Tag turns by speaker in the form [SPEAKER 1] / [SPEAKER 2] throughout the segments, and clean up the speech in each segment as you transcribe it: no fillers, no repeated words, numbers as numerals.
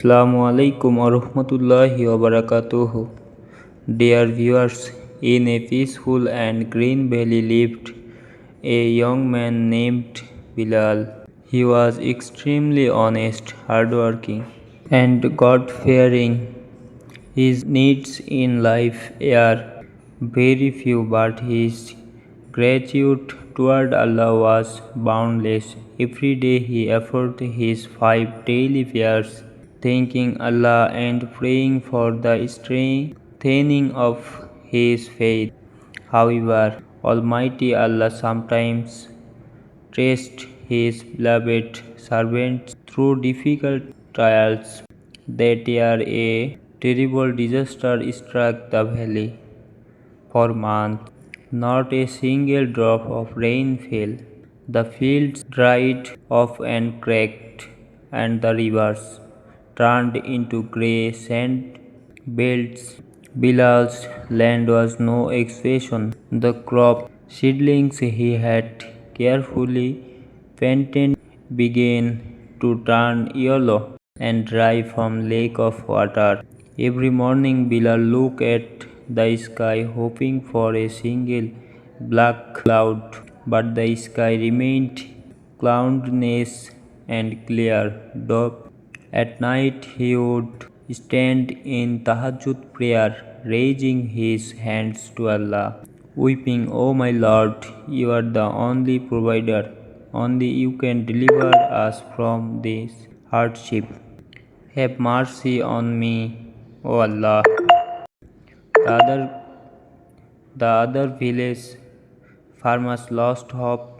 [SPEAKER 1] Assalamu alaikum wa rahmatullahi wa barakatuh. Dear viewers, in a peaceful and green valley lived a young man named Bilal. He was extremely honest, hardworking, and God fearing. His needs in life are very few, but his gratitude toward Allah was boundless. Every day he offered his 5 daily prayers, thanking Allah and praying for the strengthening of his faith. However, Almighty Allah sometimes traced his beloved servants through difficult trials. That year, a terrible disaster struck the valley. For months, not a single drop of rain fell. The fields dried up and cracked, and the rivers turned into grey sand belts. Bilal's land was no exception. The crop seedlings he had carefully planted began to turn yellow and dry from lack of water. Every morning Bilal looked at the sky hoping for a single black cloud, but the sky remained cloudless and clear. At night he would stand in tahajjud prayer, raising his hands to Allah, weeping, "O my Lord, you are the only provider. Only you can deliver us from this hardship. Have mercy on me, O Allah." The other, the other village farmers lost hope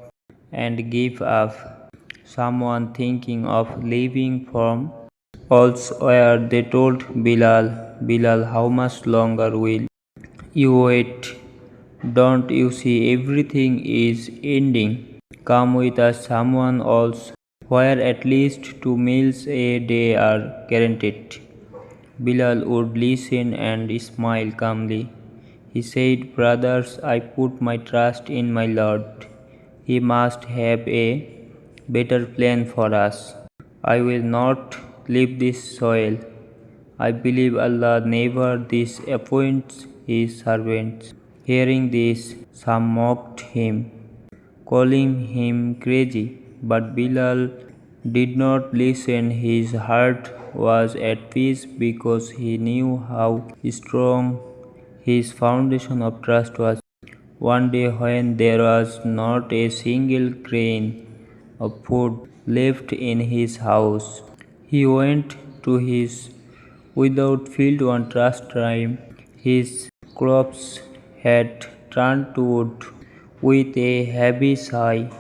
[SPEAKER 1] and gave up. Someone thinking of leaving from elsewhere, they told Bilal, "Bilal, how much longer will you wait? Don't you see everything is ending? Come with us someone else where at least 2 meals a day are guaranteed." Bilal would listen and smile calmly. He said, "Brothers, I put my trust in my Lord. He must have a better plan for us. I will not leave this soil. I believe Allah never disappoints his servants." Hearing this, some mocked him, calling him crazy. But Bilal did not listen. His heart was at peace because he knew how strong his foundation of trust was. One day, when there was not a single grain of food left in his house, he went to his withered field one last time. His crops had turned to wood. With a heavy sigh,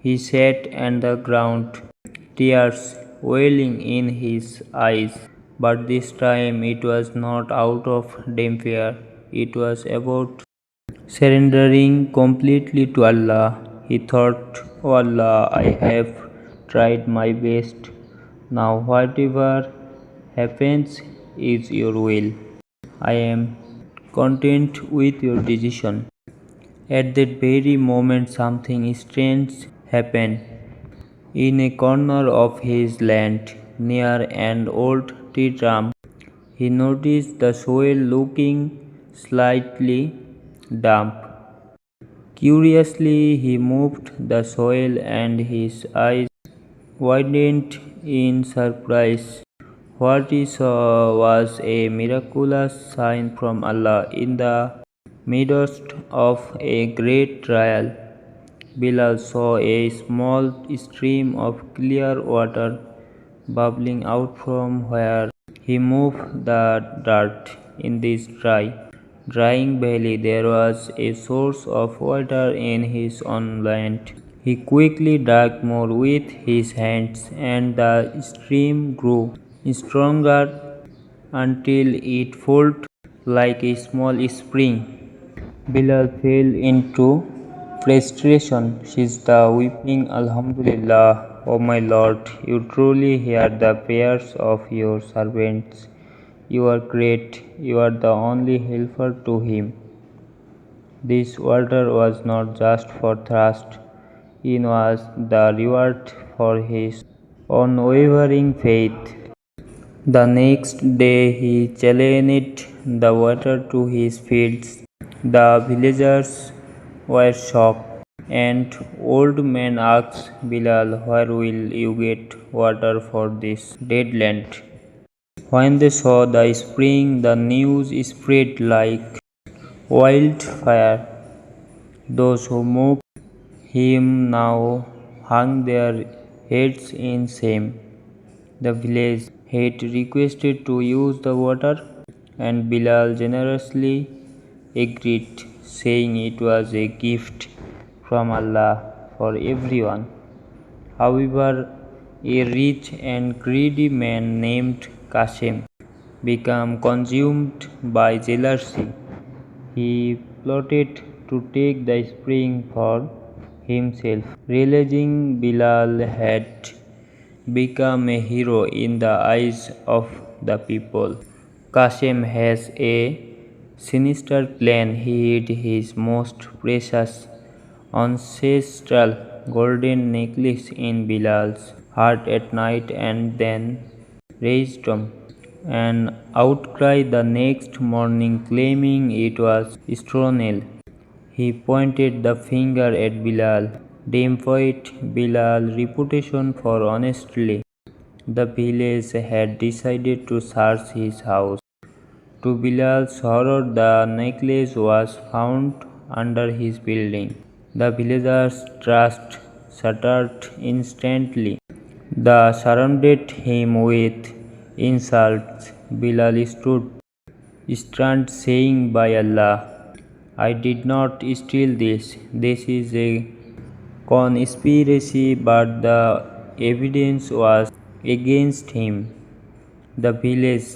[SPEAKER 1] he sat on the ground, tears welling in his eyes. But this time it was not out of despair. It was about surrendering completely to Allah. He thought, "Oh Allah, I have tried my best. Now whatever happens is your will. I am content with your decision." At that very moment, something strange happened. In a corner of his land, near an old tree trunk, he noticed the soil looking slightly damp. Curiously, he moved the soil and his eyes widened in surprise. What he saw was a miraculous sign from Allah. In the midst of a great trial, Bilal saw a small stream of clear water bubbling out from where he moved the dirt. In this drying valley, there was a source of water in his own land. He quickly dug more with his hands, and the stream grew stronger until it flowed like a small spring. Bilal fell into frustration. "Sizda, weeping, Alhamdulillah, O my Lord, you truly hear the prayers of your servants. You are great. You are the only helper to him." This water was not just for thirst, it was the reward for his unwavering faith. The next day he challenged the water to his fields. The villagers were shocked, and old man asked Bilal, "Where will you get water for this dead land?" When they saw the spring, the news spread like wildfire. Those who mocked him now hung their heads in shame. The village had requested to use the water, and Bilal generously agreed, saying it was a gift from Allah for everyone. However, a rich and greedy man named Qasim became consumed by jealousy. He plotted to take the spring for himself. Realizing Bilal had become a hero in the eyes of the people, Qasim has a sinister plan. He hid his most precious ancestral golden necklace in Bilal's heart at night and then raised an outcry the next morning claiming it was stolen. He pointed the finger at Bilal. Damn poet Bilal's reputation for honesty. The village had decided to search his house. To Bilal's horror, the necklace was found under his building. The villagers' trust shattered instantly. They surrounded him with insults. Bilal stood stunned, saying, "By Allah, I did not steal this. This is a conspiracy," but the evidence was against him. The village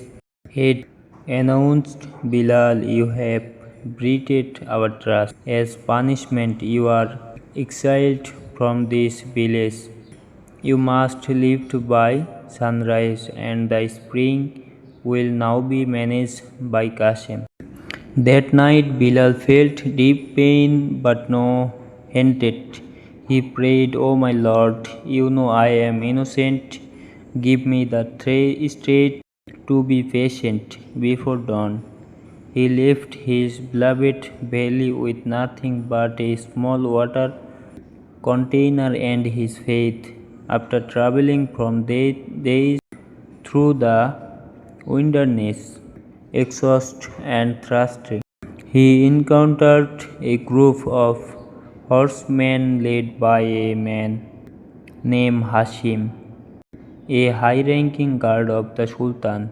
[SPEAKER 1] head announced, "Bilal, you have betrayed our trust. As punishment, you are exiled from this village. You must leave by sunrise, and the spring will now be managed by Qasim." That night Bilal felt deep pain but no hinted. He prayed, "O my Lord, you know I am innocent. Give me the strength to be patient before dawn." He left his beloved valley with nothing but a small water container and his faith. After traveling from days through the wilderness, exhausted and thirsty, he encountered a group of horsemen led by a man named Hashim, a high-ranking guard of the Sultan.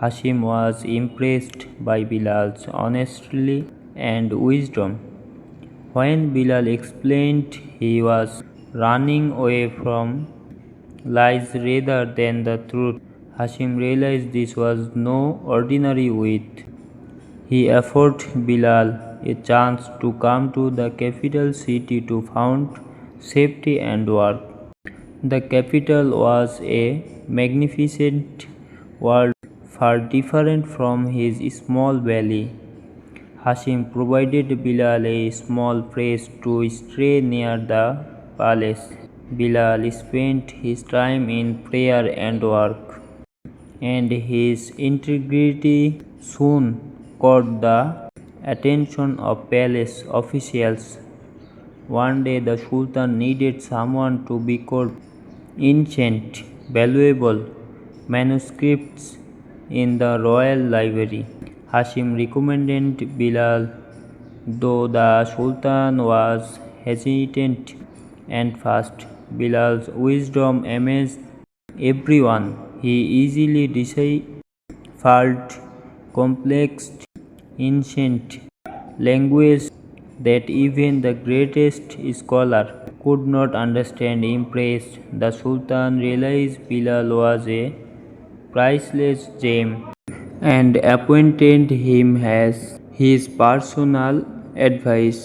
[SPEAKER 1] Hashim was impressed by Bilal's honesty and wisdom. When Bilal explained he was running away from lies rather than the truth, Hashim realized this was no ordinary wit. He offered Bilal a chance to come to the capital city to found safety and work. The capital was a magnificent world far different from his small valley. Hashim provided Bilal a small place to stay near the palace. Bilal spent his time in prayer and work, and his integrity soon caught the attention of palace officials. One day the Sultan needed someone to decode ancient, valuable manuscripts in the royal library. Hashim recommended Bilal, though the Sultan was hesitant and fast. Bilal's wisdom amazed everyone. He easily deciphered complex ancient language that even the greatest scholar could not understand. Impressed, the Sultan realized Bilal was a priceless gem and appointed him as his personal advice.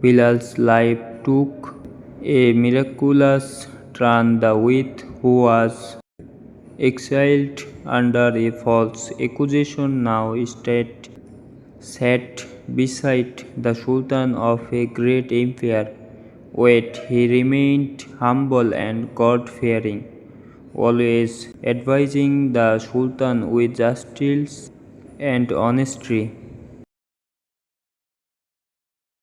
[SPEAKER 1] Bilal's life took a miraculous turn. The youth who was exiled under a false accusation now sat beside the Sultan of a great empire. Yet he remained humble and God-fearing. always advising the Sultan with justice and honesty.